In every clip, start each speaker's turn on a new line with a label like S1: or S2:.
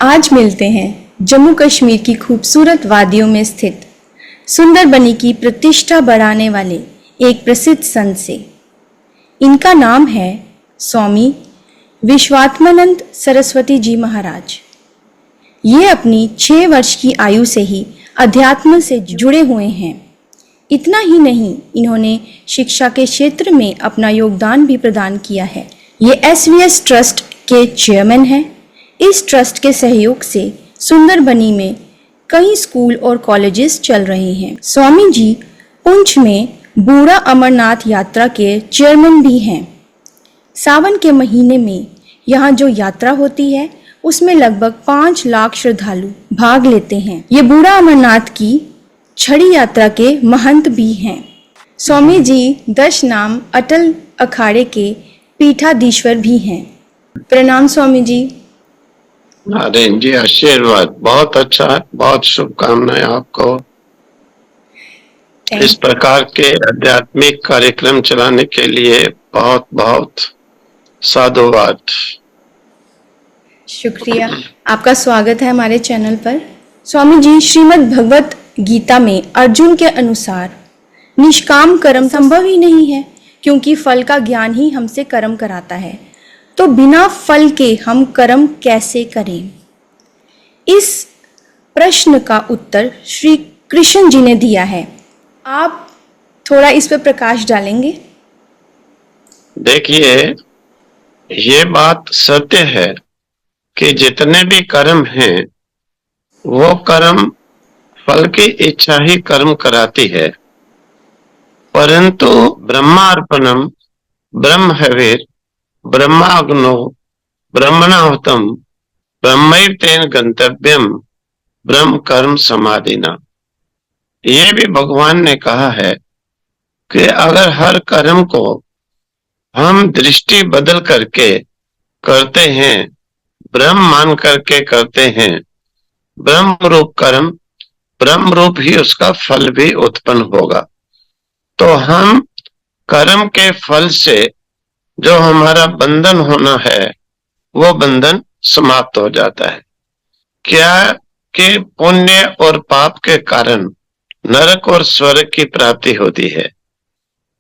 S1: आज मिलते हैं जम्मू कश्मीर की खूबसूरत वादियों में स्थित सुंदरबनी की प्रतिष्ठा बढ़ाने वाले एक प्रसिद्ध संत से। इनका नाम है स्वामी विश्वात्मानंद सरस्वती जी महाराज। ये अपनी 6 वर्ष की आयु से ही अध्यात्म से जुड़े हुए हैं। इतना ही नहीं, इन्होंने शिक्षा के क्षेत्र में अपना योगदान भी प्रदान किया है। ये एसवीएस ट्रस्ट के चेयरमैन हैं। इस ट्रस्ट के सहयोग से सुंदरबनी में कई स्कूल और कॉलेजेस चल रहे हैं। स्वामी जी पुंछ में बूढ़ा अमरनाथ यात्रा के चेयरमैन भी हैं। सावन के महीने में यहाँ जो यात्रा होती है उसमें लगभग 5 लाख श्रद्धालु भाग लेते हैं। ये बूढ़ा अमरनाथ की छड़ी यात्रा के महंत भी हैं। स्वामी जी 10 नाम अटल अखाड़े के पीठाधीश्वर भी हैं। प्रणाम स्वामी जी।
S2: अरे जी, आशीर्वाद। बहुत अच्छा है, बहुत शुभकामनाएं आपको। इस प्रकार के आध्यात्मिक कार्यक्रम चलाने के लिए बहुत बहुत साधुवाद।
S1: शुक्रिया, आपका स्वागत है हमारे चैनल पर। स्वामी जी, श्रीमद् भगवत गीता में अर्जुन के अनुसार निष्काम कर्म संभव ही नहीं है, क्योंकि फल का ज्ञान ही हमसे कर्म कराता है। तो बिना फल के हम कर्म कैसे करें? इस प्रश्न का उत्तर श्री कृष्ण जी ने दिया है। आप थोड़ा इस पर प्रकाश डालेंगे?
S2: देखिए, ये बात सत्य है कि जितने भी कर्म हैं वो कर्म फल की इच्छा ही कर्म कराती है, परंतु ब्रह्मार्पणम ब्रह्म हविर ब्रह्माग्नो ब्रह्मणाहुतम ब्रह्मैव तेन गंतव्यम ब्रह्म कर्म समाधिना। ये भी भगवान ने कहा है कि अगर हर कर्म को हम दृष्टि बदल करके करते हैं, ब्रह्म मान करके करते हैं, ब्रह्म रूप कर्म, ब्रह्म रूप ही उसका फल भी उत्पन्न होगा। तो हम कर्म के फल से जो हमारा बंधन होना है वो बंधन समाप्त हो जाता है। क्या कि पुण्य और पाप के कारण नरक और स्वर्ग की प्राप्ति होती है।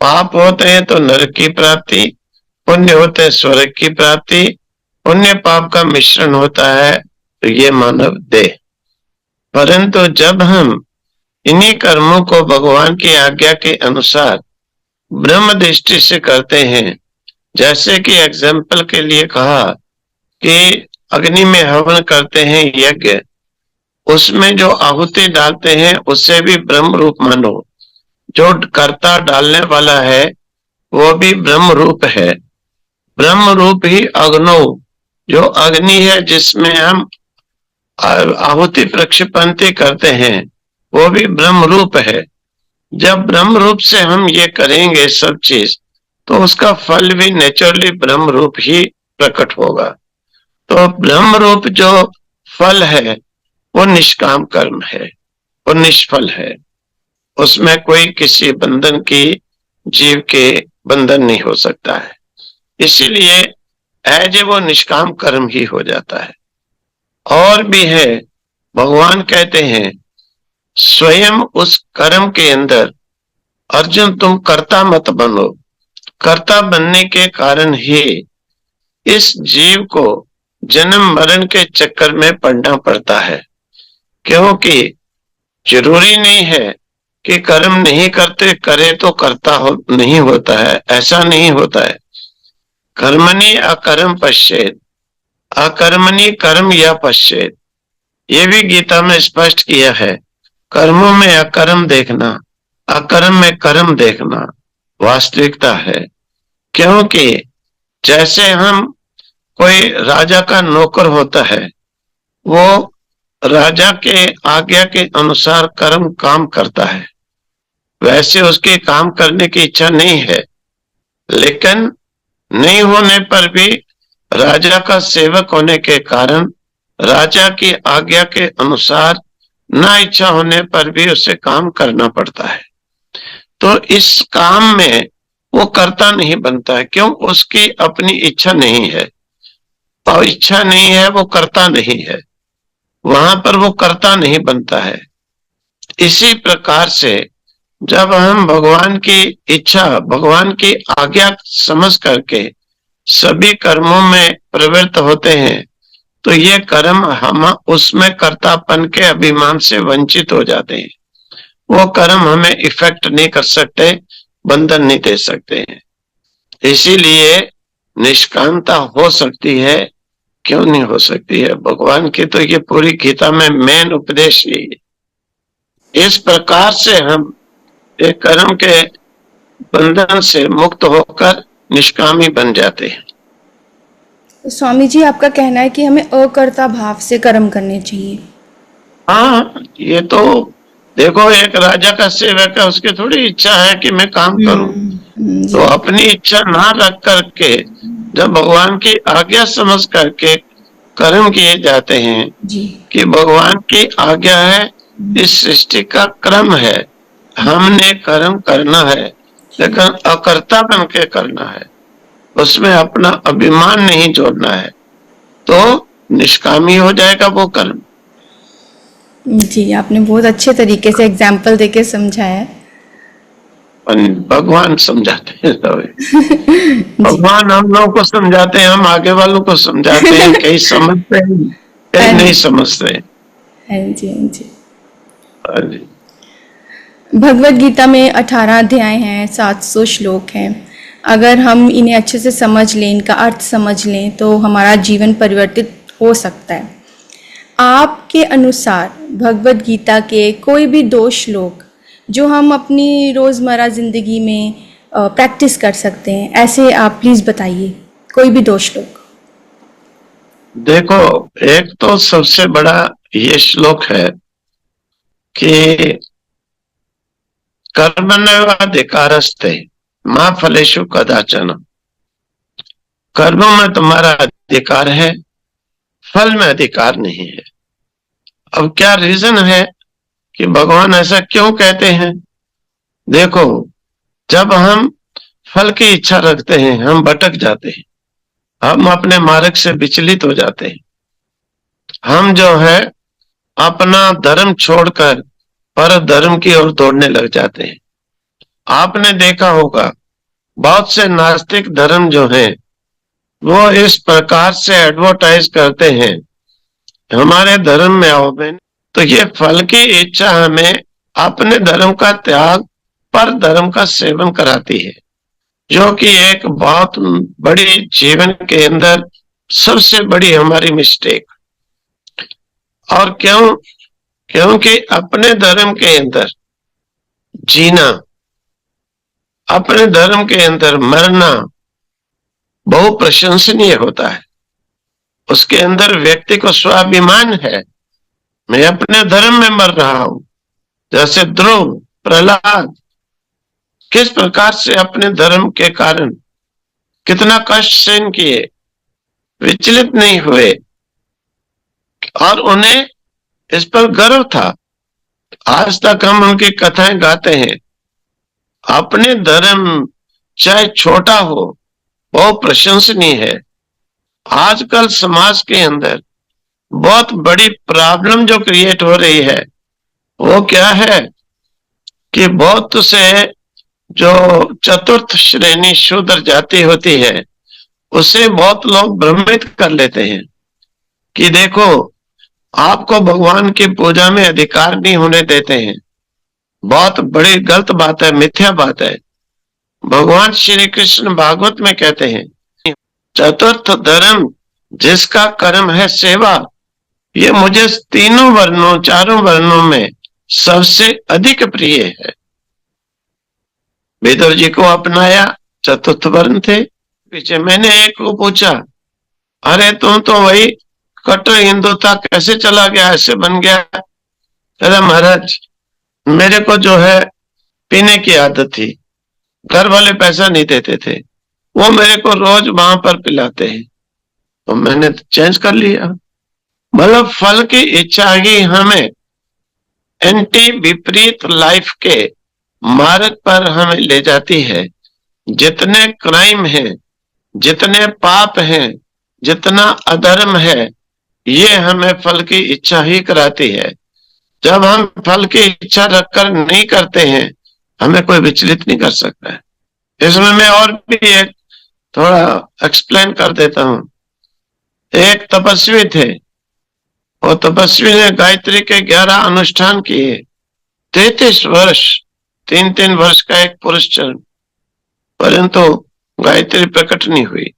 S2: पाप होते हैं तो नरक की प्राप्ति, पुण्य होते हैं स्वर्ग की प्राप्ति। पुण्य पाप का मिश्रण होता है तो ये मानव देह। परंतु जब हम इन्हीं कर्मों को भगवान की आज्ञा के अनुसार ब्रह्म दृष्टि से करते हैं, जैसे कि एग्जाम्पल के लिए कहा कि अग्नि में हवन करते हैं यज्ञ, उसमें जो आहुति डालते हैं उससे भी ब्रह्म रूप मानो। जो कर्ता डालने वाला है वो भी ब्रह्म रूप है। ब्रह्म रूप ही अग्नो, जो अग्नि है जिसमें हम आहुति प्रक्षेपंती करते हैं, वो भी ब्रह्म रूप है। जब ब्रह्म रूप से हम ये करेंगे सब चीज, तो उसका फल भी नेचुरली ब्रह्म रूप ही प्रकट होगा। तो ब्रह्म रूप जो फल है वो निष्काम कर्म है, वो निष्फल है। उसमें कोई किसी बंधन की, जीव के बंधन नहीं हो सकता है। इसीलिए एज वो निष्काम कर्म ही हो जाता है। और भी है, भगवान कहते हैं स्वयं उस कर्म के अंदर अर्जुन तुम कर्ता मत बनो। कर्ता बनने के कारण ही इस जीव को जन्म मरण के चक्कर में पड़ना पड़ता है। क्योंकि जरूरी नहीं है कि कर्म नहीं करते करे तो कर्ता नहीं होता है, ऐसा नहीं होता है। कर्मणि अकर्म पश्चेत अकर्मणि कर्म या पश्चेत, ये भी गीता में स्पष्ट किया है। कर्मों में अकर्म देखना, अकर्म में कर्म देखना वास्तविकता है। क्योंकि जैसे हम कोई राजा का नौकर होता है, वो राजा के आज्ञा के अनुसार कर्म काम करता है, वैसे उसके काम करने की इच्छा नहीं है, लेकिन नहीं होने पर भी राजा का सेवक होने के कारण राजा की आज्ञा के अनुसार ना इच्छा होने पर भी उसे काम करना पड़ता है। तो इस काम में वो कर्ता नहीं बनता है। क्यों? उसकी अपनी इच्छा नहीं है, और इच्छा नहीं है वो कर्ता नहीं है। वहां पर वो कर्ता नहीं बनता है। इसी प्रकार से जब हम भगवान की इच्छा, भगवान की आज्ञा समझ करके सभी कर्मों में प्रवृत्त होते हैं, तो ये कर्म हम उसमें कर्तापन के अभिमान से वंचित हो जाते हैं। वो कर्म हमें इफेक्ट नहीं कर सकते, बंधन नहीं दे सकते हैं। इसीलिए निष्कामता हो सकती है, क्यों नहीं हो सकती है? भगवान की तो ये पूरी गीता में मेन उपदेश यही है। इस प्रकार से हम एक कर्म के बंधन से मुक्त होकर निष्कामी बन जाते हैं।
S1: स्वामी जी, आपका कहना है कि हमें अकर्ता भाव से कर्म करने चाहिए।
S2: हाँ, ये तो देखो, एक राजा का सेवक है, उसकी थोड़ी इच्छा है कि मैं काम करूं।
S1: जी।
S2: तो अपनी इच्छा ना रख करके जब भगवान की आज्ञा समझ करके कर्म किए जाते हैं
S1: जी।
S2: कि भगवान की आज्ञा है, इस सृष्टि का क्रम है, हमने कर्म करना है, लेकिन अकर्ता बन के करना है, उसमें अपना अभिमान नहीं जोड़ना है, तो निष्कामी हो जाएगा वो कर्म।
S1: जी, आपने बहुत अच्छे तरीके से एग्जाम्पल देके समझाया है।
S2: भगवान समझाते हैं भगवान हम लोगों को समझाते हैं, हम आगे वालों को समझाते हैं। कई समझते हैं, कई नहीं समझते।
S1: हाँ जी, हाँ जी।
S2: हाँ जी।
S1: भगवत गीता में 18 अध्याय हैं, 700 श्लोक हैं। अगर हम इन्हें अच्छे से समझ लें, इनका अर्थ समझ लें, तो हमारा जीवन परिवर्तित हो सकता है। आपके अनुसार भगवत गीता के कोई भी 2 श्लोक जो हम अपनी रोज़मर्रा ज़िंदगी में प्रैक्टिस कर सकते हैं, ऐसे आप प्लीज़ बताइए कोई भी 2 श्लोक।
S2: देखो, एक तो सबसे बड़ा ये श्लोक है कि कर्मण्येवाधिकारस्ते मा फलेषु कदाचन। कर्मों में तुम्हारा अधिकार है, फल में अधिकार नहीं है। अब क्या रीजन है कि भगवान ऐसा क्यों कहते हैं? देखो, जब हम फल की इच्छा रखते हैं, हम भटक जाते हैं, हम अपने मार्ग से विचलित हो जाते हैं। हम जो है अपना धर्म छोड़कर पर धर्म की ओर दौड़ने लग जाते हैं। आपने देखा होगा, बहुत से नास्तिक धर्म जो हैं, वो इस प्रकार से एडवर्टाइज करते हैं, हमारे धर्म में आओ बहन। तो ये फल की इच्छा हमें अपने धर्म का त्याग पर धर्म का सेवन कराती है, जो कि एक बहुत बड़ी जीवन के अंदर सबसे बड़ी हमारी मिस्टेक। और क्यों? क्योंकि अपने धर्म के अंदर जीना, अपने धर्म के अंदर मरना बहु प्रशंसनीय होता है। उसके अंदर व्यक्ति को स्वाभिमान है, मैं अपने धर्म में मर रहा हूं। जैसे ध्रुव, प्रहलाद किस प्रकार से अपने धर्म के कारण कितना कष्ट सहन किए, विचलित नहीं हुए, और उन्हें इस पर गर्व था। आज तक हम उनकी कथाएं गाते हैं। अपने धर्म चाहे छोटा हो, वो प्रशंसनीय है। आजकल समाज के अंदर बहुत बड़ी प्रॉब्लम जो क्रिएट हो रही है, वो क्या है कि बहुत से जो चतुर्थ श्रेणी शूद्र जाति होती है, उसे बहुत लोग भ्रमित कर लेते हैं कि देखो, आपको भगवान की पूजा में अधिकार नहीं होने देते हैं। बहुत बड़ी गलत बात है, मिथ्या बात है। भगवान श्री कृष्ण भागवत में कहते हैं, चतुर्थ धर्म जिसका कर्म है सेवा, ये मुझे तीनों वर्णों, चारों वर्णों में सबसे अधिक प्रिय है। विदुर जी को अपनाया, चतुर्थ वर्ण थे। पीछे मैंने एक को पूछा, अरे तुम तो वही कट्टर हिंदू था, कैसे चला गया, ऐसे बन गया? अरे महाराज, मेरे को जो है पीने की आदत थी, घर वाले पैसा नहीं देते थे, वो मेरे को रोज वहां पर पिलाते हैं, तो मैंने चेंज कर लिया। मतलब फल की इच्छा ही हमें एंटी विपरीत लाइफ के मार्ग पर हमें ले जाती है। जितने क्राइम हैं, जितने पाप हैं, जितना अधर्म है, ये हमें फल की इच्छा ही कराती है। जब हम फल की इच्छा रखकर नहीं करते हैं, हमें कोई विचलित नहीं कर सकता है। इसमें मैं और भी एक थोड़ा एक्सप्लेन कर देता हूँ। एक तपस्वी थे, और तपस्वी ने गायत्री के 11 अनुष्ठान किए। 33 वर्ष, 3-3 वर्ष का एक पुरुष चरण, परंतु गायत्री प्रकट नहीं हुई।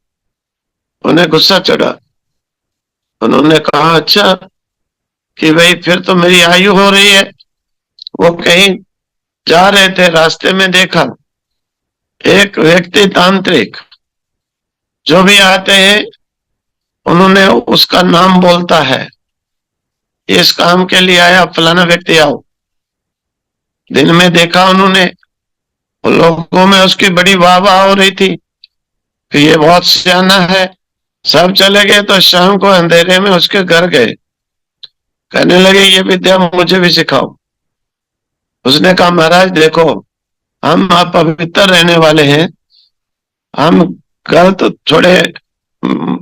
S2: उन्हें गुस्सा चढ़ा। उन्होंने कहा, अच्छा कि भाई फिर तो मेरी आयु हो रही है। वो कहीं जा रहे थे, रास्ते में देखा एक व्यक्ति तांत्रिक जो भी आते हैं उन्होंने उसका नाम बोलता है, इस काम के लिए आया फलाना व्यक्ति आओ। दिन में देखा उन्होंने, उन लोगों में उसकी बड़ी वाह वाह हो रही थी कि ये बहुत सियाना है। सब चले गए तो शाम को अंधेरे में उसके घर गए, कहने लगे ये विद्या मुझे भी सिखाओ। उसने कहा, महाराज देखो, हम अपवित्र रहने वाले हैं, हम गलत थोड़े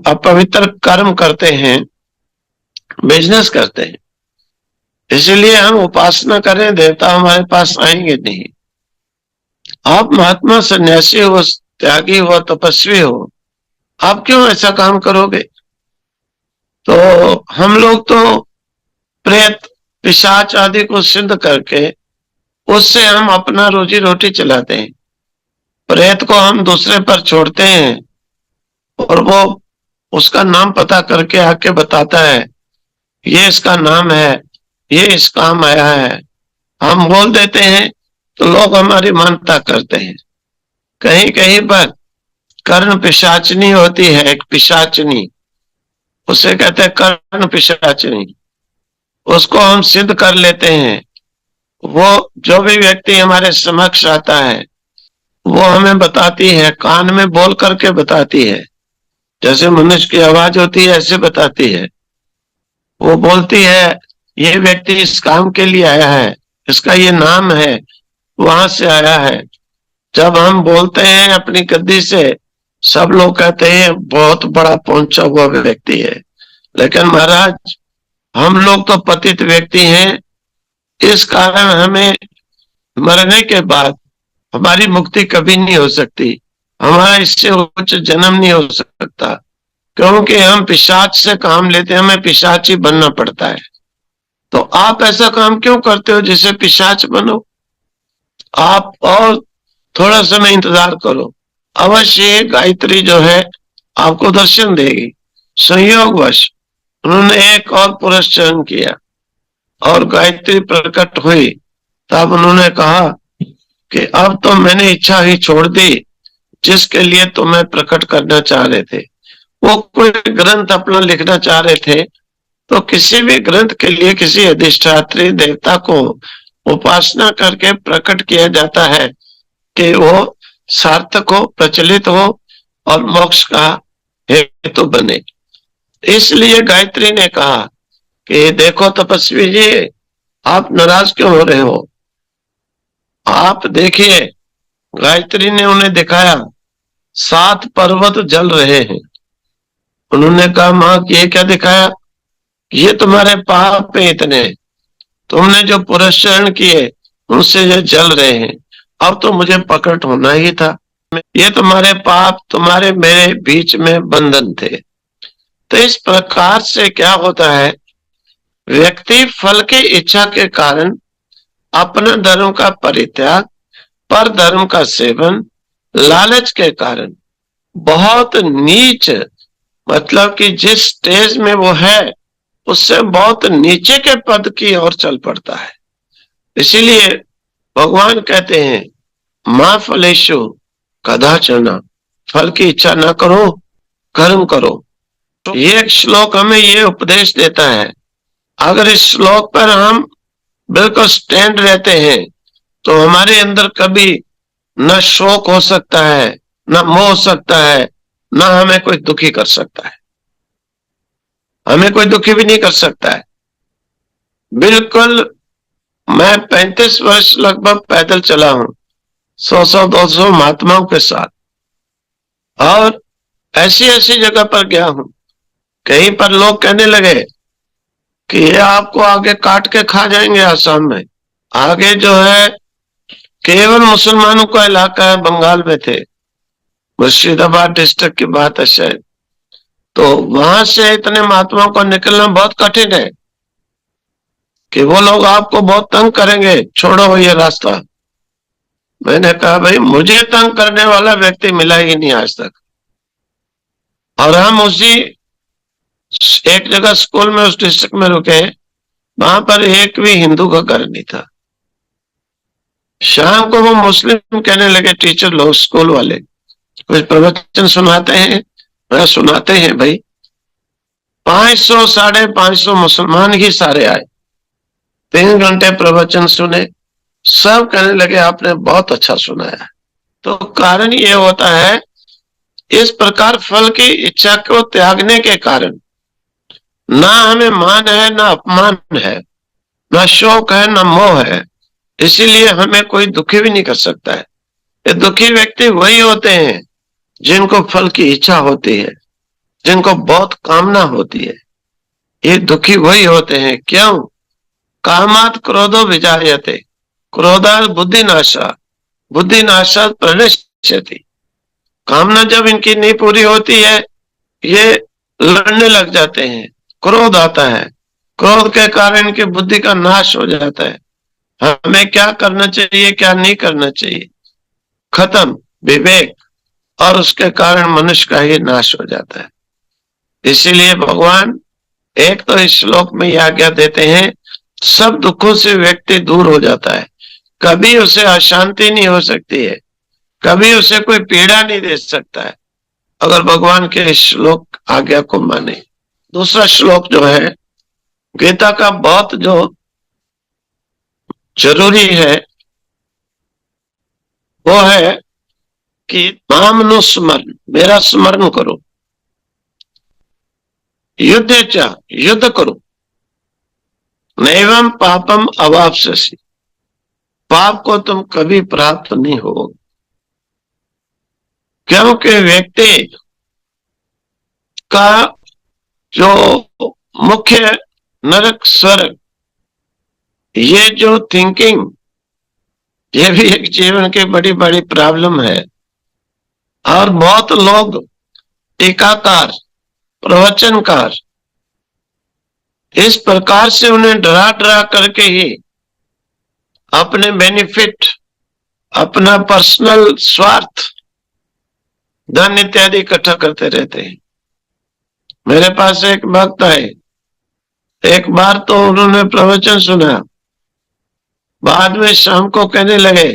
S2: अपवित्र कर्म करते हैं, बिजनेस करते हैं, इसलिए हम उपासना करें, देवता हमारे पास आएंगे नहीं। आप महात्मा सन्यासी हो, त्यागी हो, तपस्वी हो, आप क्यों ऐसा काम करोगे? तो हम लोग तो प्रेत पिशाच आदि को सिद्ध करके उससे हम अपना रोजी रोटी चलाते हैं। प्रेत को हम दूसरे पर छोड़ते हैं और वो उसका नाम पता करके आके बताता है, ये इसका नाम है, ये इस काम आया है। हम बोल देते हैं तो लोग हमारी मानता करते हैं। कहीं कहीं पर कर्ण पिशाचनी होती है, एक पिशाचनी, उसे कहते हैं कर्ण पिशाचनी। उसको हम सिद्ध कर लेते हैं। वो जो भी व्यक्ति हमारे समक्ष आता है वो हमें बताती है, कान में बोल करके बताती है, जैसे मनुष्य की आवाज होती है ऐसे बताती है। वो बोलती है ये व्यक्ति इस काम के लिए आया है, इसका ये नाम है, वहां से आया है। जब हम बोलते हैं अपनी गद्दी से, सब लोग कहते हैं बहुत बड़ा पहुंचा हुआ व्यक्ति है। लेकिन महाराज हम लोग तो पतित व्यक्ति हैं, इस कारण हमें मरने के बाद हमारी मुक्ति कभी नहीं हो सकती, हमारा इससे उच्च जन्म नहीं हो सकता, क्योंकि हम पिशाच से काम लेते हैं, हमें पिशाच ही बनना पड़ता है। तो आप ऐसा काम क्यों करते हो जिससे पिशाच बनो? आप और थोड़ा समय इंतजार करो, अवश्य गायत्री जो है आपको दर्शन देगी। संयोगवश उन्होंने एक और पुरुष चरण किया और गायत्री प्रकट हुई। तब उन्होंने कहा कि अब तो मैंने इच्छा ही छोड़ दी जिसके लिए तुम्हें प्रकट करना चाह रहे थे। वो कोई ग्रंथ अपना लिखना चाह रहे थे, तो किसी भी ग्रंथ के लिए किसी अधिष्ठात्री देवता को उपासना करके प्रकट किया जाता है कि वो सार्थक हो, प्रचलित हो और मोक्ष का हेतु बने। इसलिए गायत्री ने कहा कि देखो तपस्वी जी, आप नाराज क्यों हो रहे हो? आप देखिए, गायत्री ने उन्हें दिखाया 7 पर्वत जल रहे हैं। उन्होंने कहा, मां ये क्या दिखाया? ये तुम्हारे पाप है इतने, तुमने जो पुरस्चरण किए उनसे ये जल रहे हैं। अब तो मुझे प्रकट होना ही था। ये तुम्हारे पाप, तुम्हारे मेरे बीच में बंधन थे। तो इस प्रकार से क्या होता है, व्यक्ति फल की इच्छा के कारण अपना धर्म का परित्याग, पर धर्म का सेवन, लालच के कारण बहुत नीच, मतलब कि जिस स्टेज में वो है उससे बहुत नीचे के पद की ओर चल पड़ता है। इसीलिए भगवान कहते हैं, मां फलेषु कदाचन, फल की इच्छा ना करो, कर्म करो। ये एक श्लोक हमें ये उपदेश देता है। अगर इस श्लोक पर हम बिल्कुल स्टैंड रहते हैं तो हमारे अंदर कभी न शोक हो सकता है, न मोह हो सकता है, न हमें कोई दुखी कर सकता है। हमें कोई दुखी भी नहीं कर सकता है। बिल्कुल, मैं 35 वर्ष लगभग पैदल चला हूं, 100-200 महात्माओं के साथ, और ऐसी ऐसी जगह पर गया हूं, कहीं पर लोग कहने लगे कि ये आपको आगे काट के खा जाएंगे आसाम में। आगे जो है केवल मुसलमानों का इलाका है, बंगाल में थे, मुर्शिदाबाद डिस्ट्रिक्ट की बात है शायद। तो वहां से इतने महात्माओं को निकलना बहुत कठिन है कि वो लोग आपको बहुत तंग करेंगे, छोड़ो ये रास्ता। मैंने कहा भाई मुझे तंग करने वाला व्यक्ति मिला ही नहीं आज तक। और हम उसी एक जगह स्कूल में उस डिस्ट्रिक्ट में रुके, वहां पर एक भी हिंदू का घर नहीं था। शाम को वो मुस्लिम कहने लगे, टीचर लोग स्कूल वाले कुछ प्रवचन सुनाते हैं, मैं सुनाते हैं भाई। 500 550 मुसलमान ही सारे आए, 3 घंटे प्रवचन सुने, सब कहने लगे आपने बहुत अच्छा सुनाया। तो कारण ये होता है, इस प्रकार फल की इच्छा को त्यागने के कारण ना हमें मान है, ना अपमान है, ना शौक है, ना मोह है, इसीलिए हमें कोई दुखी भी नहीं कर सकता है। ये दुखी व्यक्ति वही होते हैं जिनको फल की इच्छा होती है, जिनको बहुत कामना होती है। ये दुखी वही होते हैं। क्यों? कामात क्रोधो विजायते, क्रोधात बुद्धिनाशा, बुद्धिनाशात प्रणश्यति। कामना जब इनकी नहीं पूरी होती है, ये लड़ने लग जाते हैं, क्रोध आता है, क्रोध के कारण इनकी बुद्धि का नाश हो जाता है। हमें क्या करना चाहिए, क्या नहीं करना चाहिए, खत्म विवेक, और उसके कारण मनुष्य का ही नाश हो जाता है। इसीलिए भगवान एक तो इस श्लोक में यह आज्ञा देते हैं, सब दुखों से व्यक्ति दूर हो जाता है, कभी उसे अशांति नहीं हो सकती है, कभी उसे कोई पीड़ा नहीं दे सकता है, अगर भगवान के इस श्लोक आज्ञा को माने। दूसरा श्लोक जो है गीता का बहुत जो जरूरी है वो है कि मामनु स्मरण, मेरा स्मरण करो, युद्ध करो, नैवम पापम अवाप्स्यसि, पाप को तुम कभी प्राप्त नहीं होगे। क्योंकि व्यक्ति का जो मुख्य नरक स्वर्ग, ये जो थिंकिंग, ये भी एक जीवन की बड़ी बड़ी प्रॉब्लम है। और बहुत लोग टीकाकार, प्रवचनकार इस प्रकार से उन्हें डरा डरा करके ही अपने बेनिफिट, अपना पर्सनल स्वार्थ, धन इत्यादि इकट्ठा करते रहते हैं। मेरे पास एक भक्त आए, एक बार तो उन्होंने प्रवचन सुना, बाद में शाम को कहने लगे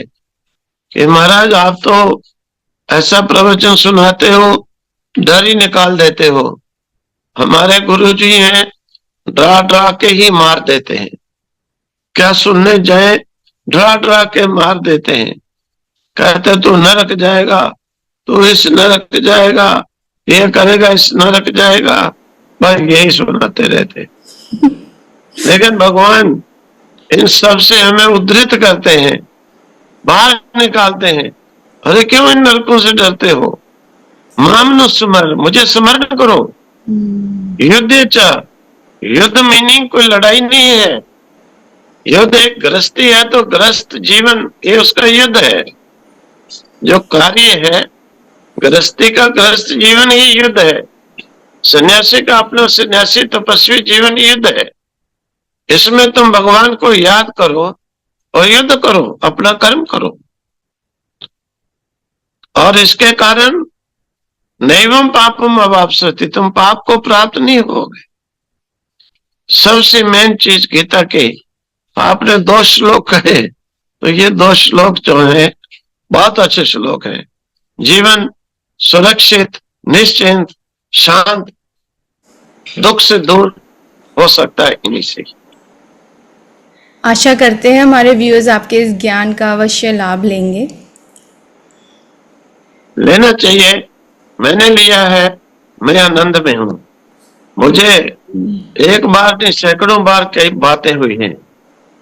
S2: कि महाराज आप तो ऐसा प्रवचन सुनाते हो, डर ही निकाल देते हो। हमारे गुरुजी हैं, डरा डरा के ही मार देते हैं, क्या सुनने जाए डरा डरा के मार देते हैं। कहते तू नरक जाएगा, तू इस नरक जाएगा, ये करेगा इस नरक जाएगा, बस यही सुनाते रहते। लेकिन भगवान इन सब से हमें उद्धृत करते हैं, बाहर निकालते हैं। अरे क्यों इन नरकों से डरते हो, मामनु स्मरण, मुझे स्मरण करो। युद्ध मीनिंग कोई लड़ाई नहीं है, युद्ध एक गृहस्थी है, तो गृहस्थ जीवन ये उसका युद्ध है। जो कार्य है गृहस्थी का, गृहस्थ जीवन ही युद्ध है। सन्यासी का अपना सन्यासी तपस्वी जीवन युद्ध है। इसमें तुम भगवान को याद करो और युद्ध करो, अपना कर्म करो, और इसके कारण नैवम पापम अवाप्स्यति, तुम पाप को प्राप्त नहीं होगे। सबसे मेन चीज गीता के आपने 2 श्लोक कहे, तो ये 2 श्लोक जो है बहुत अच्छे श्लोक हैं। जीवन सुरक्षित, निश्चिंत, शांत, दुख से दूर हो सकता है इन्हीं से।
S1: आशा करते हैं हमारे व्यूअर्स आपके इस ज्ञान का अवश्य लाभ लेंगे।
S2: लेना चाहिए, मैंने लिया है, मैं आनंद में हूं। मुझे एक बार नहीं सैकड़ों बार कई बातें हुई हैं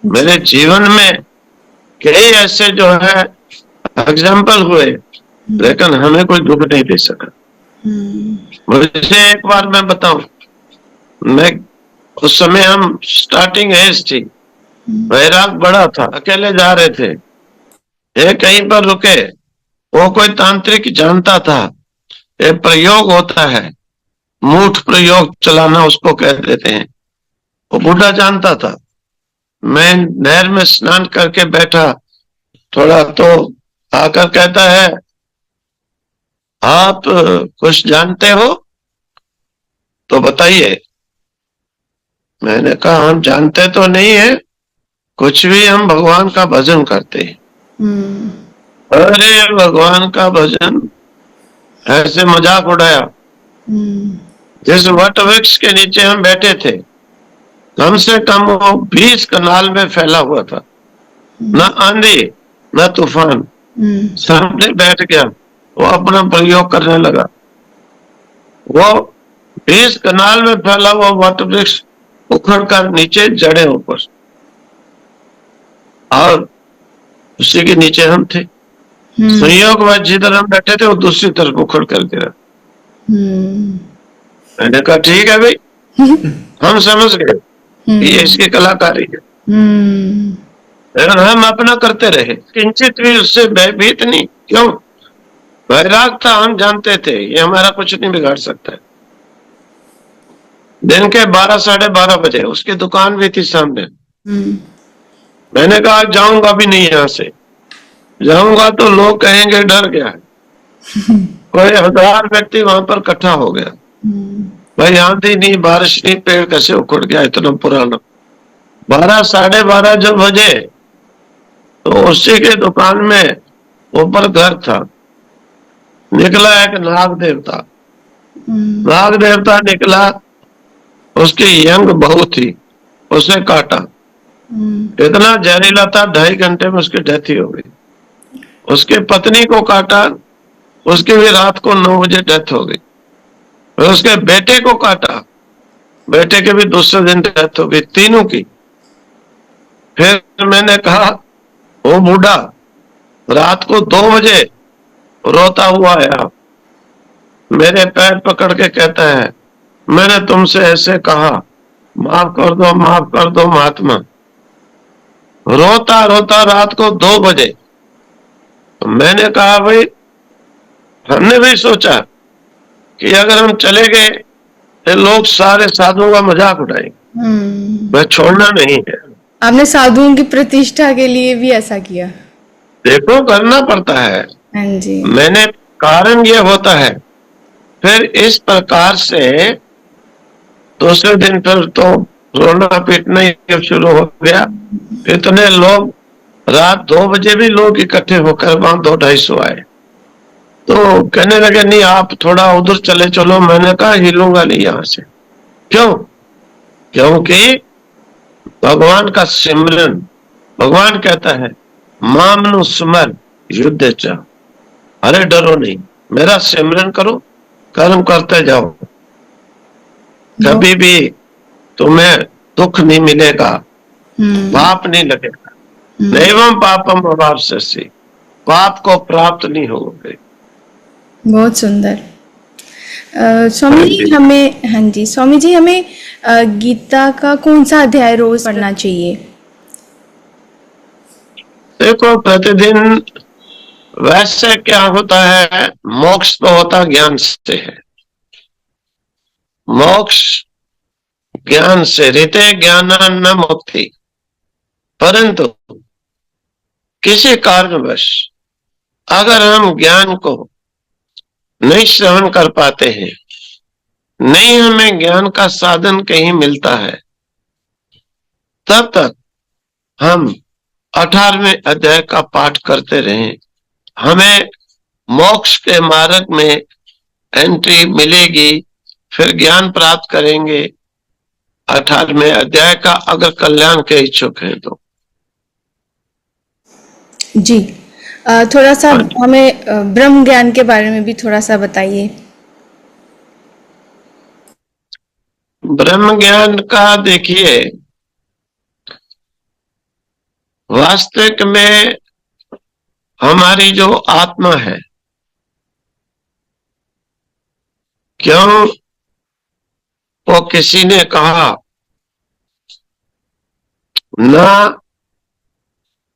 S2: मेरे जीवन में, कई ऐसे जो है एग्जाम्पल हुए, लेकिन हमें कोई दुख नहीं दे सका। मुझे एक बार मैं बताऊं, मैं उस समय हम स्टार्टिंग एज थी, वैराग बड़ा था, अकेले जा रहे थे, ये कहीं पर रुके, वो कोई तांत्रिक जानता था ये प्रयोग होता है, मूठ प्रयोग चलाना उसको कह देते हैं, वो बूढ़ा जानता था। मैं नहर में स्नान करके बैठा थोड़ा, तो आकर कहता है आप कुछ जानते हो तो बताइए। मैंने कहा हम जानते तो नहीं है कुछ भी, हम भगवान का भजन करते हैं। अरे भगवान का भजन, ऐसे मजाक उड़ाया। जिस वट वृक्ष के नीचे हम बैठे थे, कम से कम वो 20 कनाल में फैला हुआ था, न आंधी न तूफान, सामने बैठ गया, वो अपना प्रयोग करने लगा। वो 20 कनाल में फैला हुआ वट वृक्ष उखड़ कर नीचे जड़े ऊपर, और उसी के नीचे हम थे। संयोग जिधर हम बैठे थे वो दूसरी तरफ उखड़ कर गिरा। मैंने कहा ठीक है भाई, हम समझ गए ये इसकी कलाकारी है। लेकिन हम अपना करते रहे, किंचित भी उससे भयभीत नहीं। क्यों? वैराग था, हम जानते थे ये हमारा कुछ नहीं बिगाड़ सकता है। दिन के 12 साढ़े 12 बजे उसकी दुकान भी थी सामने। मैंने कहा जाऊंगा भी नहीं, यहाँ से जाऊंगा तो लोग कहेंगे डर गया है। कोई 1000 व्यक्ति वहां पर इकट्ठा हो गया। भाई आंधी नहीं बारिश नहीं, पेड़ कैसे उखड़ गया इतना पुराना। 12 साढ़े 12 जब बजे तो उसी के दुकान में ऊपर घर था, निकला एक नाग देवता। नाग देवता निकला, उसकी यंग बहू थी, उसे काटा। इतना जहरीला था, 2.5 घंटे में उसकी डेथ ही हो गई। उसके पत्नी को काटा, उसकी भी रात को 9 बजे डेथ हो गई। और उसके बेटे को काटा, बेटे के भी दूसरे दिन डेथ हो गई, तीनों की। फिर मैंने कहा वो बूढ़ा रात को 2 बजे रोता हुआ आया, मेरे पैर पकड़ के कहता है मैंने तुमसे ऐसे कहा, माफ कर दो महात्मा। रोता रोता रात को 2 बजे। तो मैंने कहा भाई, हमने भी सोचा कि अगर हम चले गए तो लोग सारे साधुओं का मजाक उड़ाएंगे, मैं छोड़ना नहीं है।
S1: आपने साधुओं की प्रतिष्ठा के लिए भी ऐसा किया?
S2: देखो करना पड़ता है।
S1: हाँ जी।
S2: मैंने कारण ये होता है। फिर इस प्रकार से दूसरे दिन फिर तो रोना पीटना ही शुरू हो गया। इतने लोग, रात 2 बजे भी लोग इकट्ठे होकर वहां 200-250 आए। तो कहने लगे नहीं आप थोड़ा उधर चले चलो। मैंने कहा हिलूंगा नहीं यहाँ से। क्यों? क्योंकि भगवान का सिमरन, भगवान कहता है मामनु सुमर युद्ध चा, अरे डरो नहीं, मेरा सिमरन करो, कर्म करते जाओ, कभी भी तुम्हें दुख नहीं मिलेगा, पाप नहीं लगेगा। नैवम पापम अवाप्स्यसि, पाप को प्राप्त नहीं होगे।
S1: बहुत सुंदर। स्वामी जी हमें, हाँ जी स्वामी जी, हमें गीता का कौन सा अध्याय रोज पढ़ना चाहिए?
S2: देखो प्रतिदिन वैसे क्या होता है, मोक्ष तो होता ज्ञान से है। मोक्ष ज्ञान से, रीते ज्ञान न मुक्ति। परंतु किसी कारणवश अगर हम ज्ञान को नहीं श्रवण कर पाते हैं, नहीं हमें ज्ञान का साधन कहीं मिलता है, तब तक हम 18वें अध्याय का पाठ करते रहें, हमें मोक्ष के मार्ग में एंट्री मिलेगी, फिर ज्ञान प्राप्त करेंगे 18वें अध्याय का, अगर कल्याण के इच्छुक हैं तो।
S1: जी थोड़ा सा हमें ब्रह्म ज्ञान के बारे में भी थोड़ा सा बताइए।
S2: ब्रह्म ज्ञान का देखिए, वास्तविक में हमारी जो आत्मा है, क्यों वो किसी ने कहा ना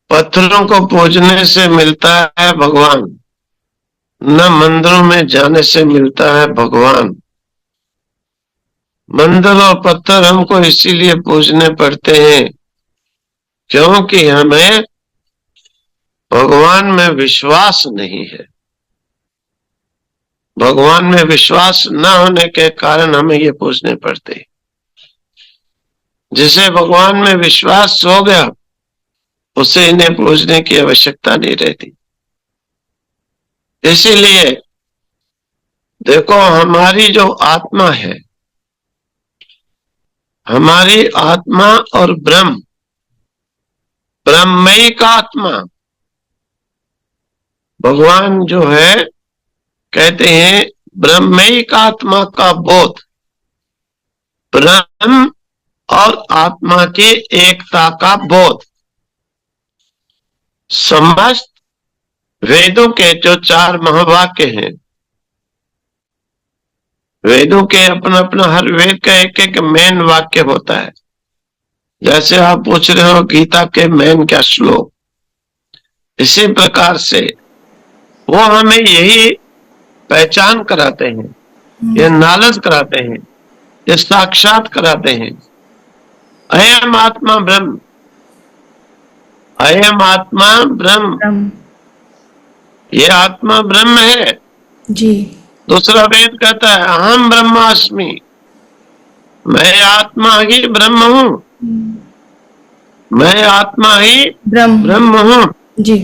S2: पत्थरों को पूजने से मिलता है भगवान, न मंदिरों में जाने से मिलता है भगवान। मंदिर और पत्थर हमको इसीलिए पूजने पड़ते हैं क्योंकि हमें भगवान में विश्वास नहीं है। भगवान में विश्वास न होने के कारण हमें ये पूजने पड़ते हैं। जिसे भगवान में विश्वास हो गया उसे इन्हें पूजने की आवश्यकता नहीं रहती। इसीलिए देखो, हमारी जो आत्मा है, हमारी आत्मा और ब्रह्म, ब्रह्मैक आत्मा, भगवान जो है कहते हैं ब्रह्मैक आत्मा का बोध, ब्रह्म और आत्मा की एकता का बोध समस्त वेदों के जो 4 महावाक्य हैं, वेदों के अपना अपना हर वेद का एक एक मेन वाक्य होता है। जैसे आप पूछ रहे हो गीता के मेन क्या श्लोक, इसी प्रकार से वो हमें यही पहचान कराते हैं, ये नॉलेज कराते हैं, ये साक्षात कराते हैं। अयम आत्मा ब्रह्म, अयम आत्मा ब्रह्म, ये आत्मा ब्रह्म है
S1: जी।
S2: दूसरा वेद कहता है अहम ब्रह्मास्मि, मैं आत्मा ही ब्रह्म हूँ, मैं आत्मा ही ब्रह्म हूँ
S1: जी।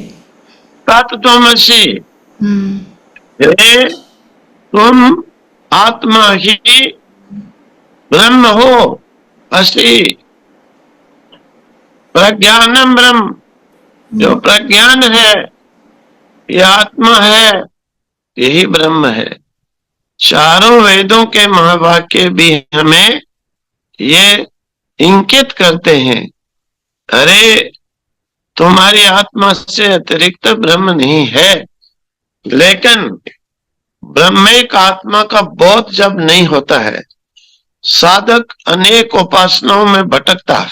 S2: तत्त्वमसि, तुम आत्मा ही ब्रह्म हो, असि प्रज्ञानम ब्रह्म, जो प्रज्ञान है ये आत्मा है, यही ब्रह्म है। चारों वेदों के महावाक्य भी हमें ये इंकित करते हैं, अरे तुम्हारी आत्मा से अतिरिक्त ब्रह्म नहीं है। लेकिन ब्रह्मिक आत्मा का बोध जब नहीं होता है, साधक अनेक उपासनाओं में भटकता है,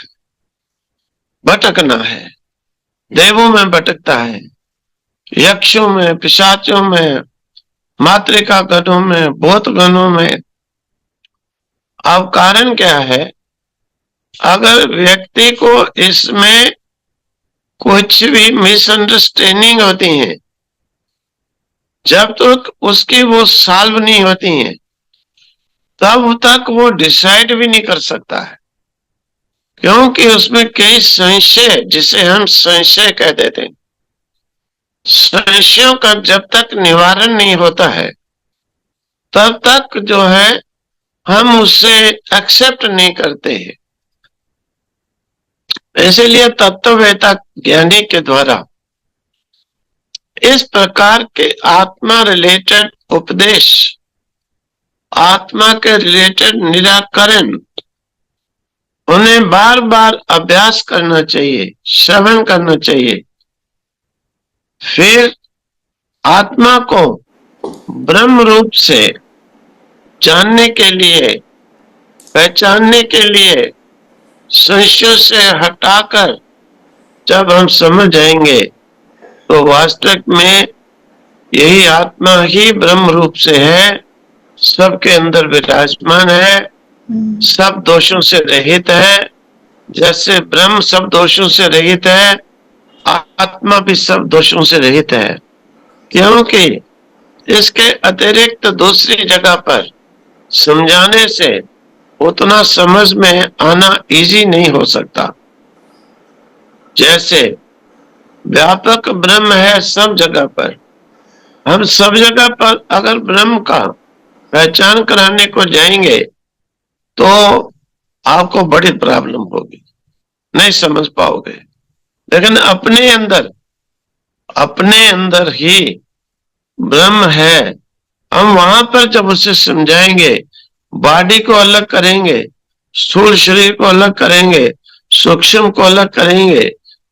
S2: भटकना है, देवों में भटकता है, यक्षों में, पिशाचों में, मातृका गणों में, भूत गणों में। अब कारण क्या है? अगर व्यक्ति को इसमें कुछ भी मिसअंडरस्टैंडिंग होती है, जब तक उसकी वो सॉल्व नहीं होती है तब तक वो डिसाइड भी नहीं कर सकता है, क्योंकि उसमें कई संशय, जिसे हम संशय कह देते हैं, संशयों का जब तक निवारण नहीं होता है तब तक जो है हम उससे एक्सेप्ट नहीं करते हैं। इसलिए तत्ववेता ज्ञानी के द्वारा इस प्रकार के आत्मा रिलेटेड उपदेश, आत्मा के रिलेटेड निराकरण, उन्हें बार बार अभ्यास करना चाहिए, श्रवण करना चाहिए। फिर आत्मा को ब्रह्म रूप से जानने के लिए, पहचानने के लिए संशय से हटाकर जब हम समझ जाएंगे तो वास्तव में यही आत्मा ही ब्रह्म रूप से है, सबके अंदर विराजमान है, सब दोषों से रहित है। जैसे ब्रह्म सब दोषों से रहित है, आत्मा भी सब दोषों से रहित है, क्योंकि इसके अतिरिक्त दूसरी जगह पर समझाने से उतना समझ में आना इजी नहीं हो सकता। जैसे व्यापक ब्रह्म है सब जगह पर, हम सब जगह पर अगर ब्रह्म का पहचान कराने को जाएंगे तो आपको बड़ी प्रॉब्लम होगी, नहीं समझ पाओगे। लेकिन अपने अंदर ही ब्रह्म है, हम वहां पर जब उसे समझाएंगे, बॉडी को अलग करेंगे, स्थूल शरीर को अलग करेंगे, सूक्ष्म को अलग करेंगे,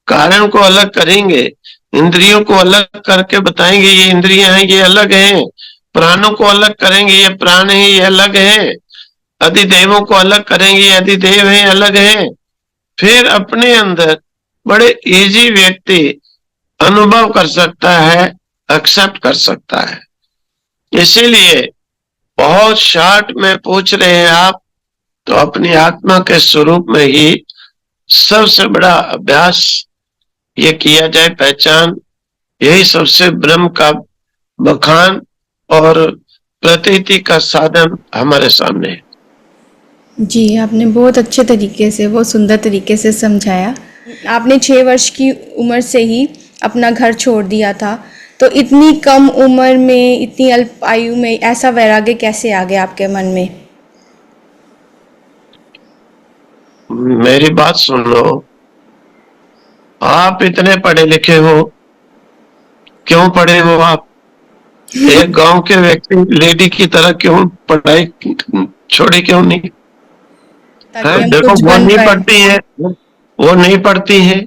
S2: कारण को अलग करेंगे, इंद्रियों को अलग करके बताएंगे ये इंद्रियां हैं, ये अलग हैं, प्राणों को अलग करेंगे, ये प्राण है, ये अलग हैं, अधिदेवों को अलग करेंगे, ये अधिदेव हैं, अलग हैं। फिर अपने अंदर बड़े इजी व्यक्ति अनुभव कर सकता है, एक्सेप्ट कर सकता है। इसीलिए बहुत शॉर्ट में पूछ रहे हैं आप, तो अपनी आत्मा के स्वरूप में ही सबसे बड़ा अभ्यास ये किया जाए, पहचान। यही सबसे ब्रह्म का बखान और प्रतीति का साधन हमारे सामने है।
S1: जी, आपने बहुत अच्छे तरीके से, बहुत सुंदर तरीके से समझाया। आपने 6 वर्ष की उम्र से ही अपना घर छोड़ दिया था, तो इतनी कम उम्र में, इतनी अल्प आयु में ऐसा वैराग्य कैसे आ गया आपके मन में?
S2: मेरी बात सुन लो, आप इतने पढ़े लिखे हो, क्यों पढ़े हो आप? एक गांव के व्यक्ति लेडी की तरह क्यों पढ़ाई छोड़ी, क्यों नहीं?
S1: ताकि
S2: है
S1: हम
S2: देखो,
S1: कुछ
S2: वो
S1: बन
S2: नहीं
S1: पाए।
S2: पढ़ती है, वो नहीं पढ़ती है,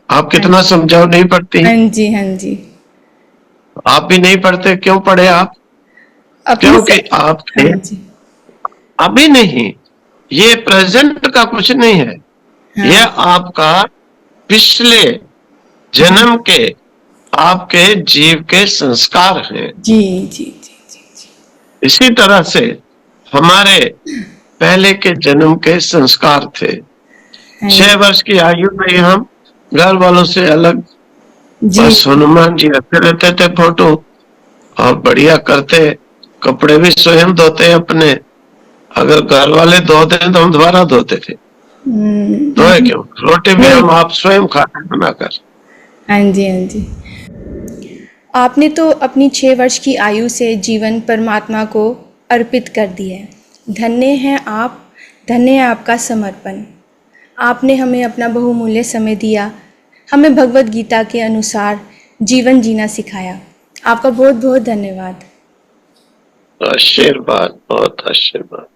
S2: आप कितना समझाओ नहीं पढ़ती है।
S1: हाँ जी, हाँ जी।
S2: आप भी नहीं पढ़ते, क्यों पढ़े आप?
S1: अपनी
S2: क्योंकि आपके
S1: हाँ जी।
S2: अभी नहीं, ये प्रेजेंट का कुछ नहीं है, ये
S1: हाँ
S2: आपका पिछले जन्म के आपके जीव के संस्कार हैं।
S1: जी जी जी जी जी।
S2: इसी तरह से हमारे पहले के जन्म के संस्कार थे।
S1: हाँ
S2: 6 वर्ष की आयु में ही हम घर वालों से अलग,
S1: जी
S2: बस हनुमान जी रखते रहते थे फोटो, और बढ़िया करते, कपड़े भी स्वयं धोते अपने, अगर घर वाले धोते तो हम दोबारा धोते थे, धोए क्यों? रोटी भी हम आप स्वयं खाते बनाकर।
S1: हाँ जी, हाँ जी। आपने तो अपनी 6 वर्ष की आयु से जीवन परमात्मा को अर्पित कर दिया है। धन्य हैं आप, धन्य है आपका समर्पण। आपने हमें अपना बहुमूल्य समय दिया, हमें भगवत गीता के अनुसार जीवन जीना सिखाया। आपका बहुत बहुत धन्यवाद।
S2: आशीर्वाद, बहुत आशीर्वाद।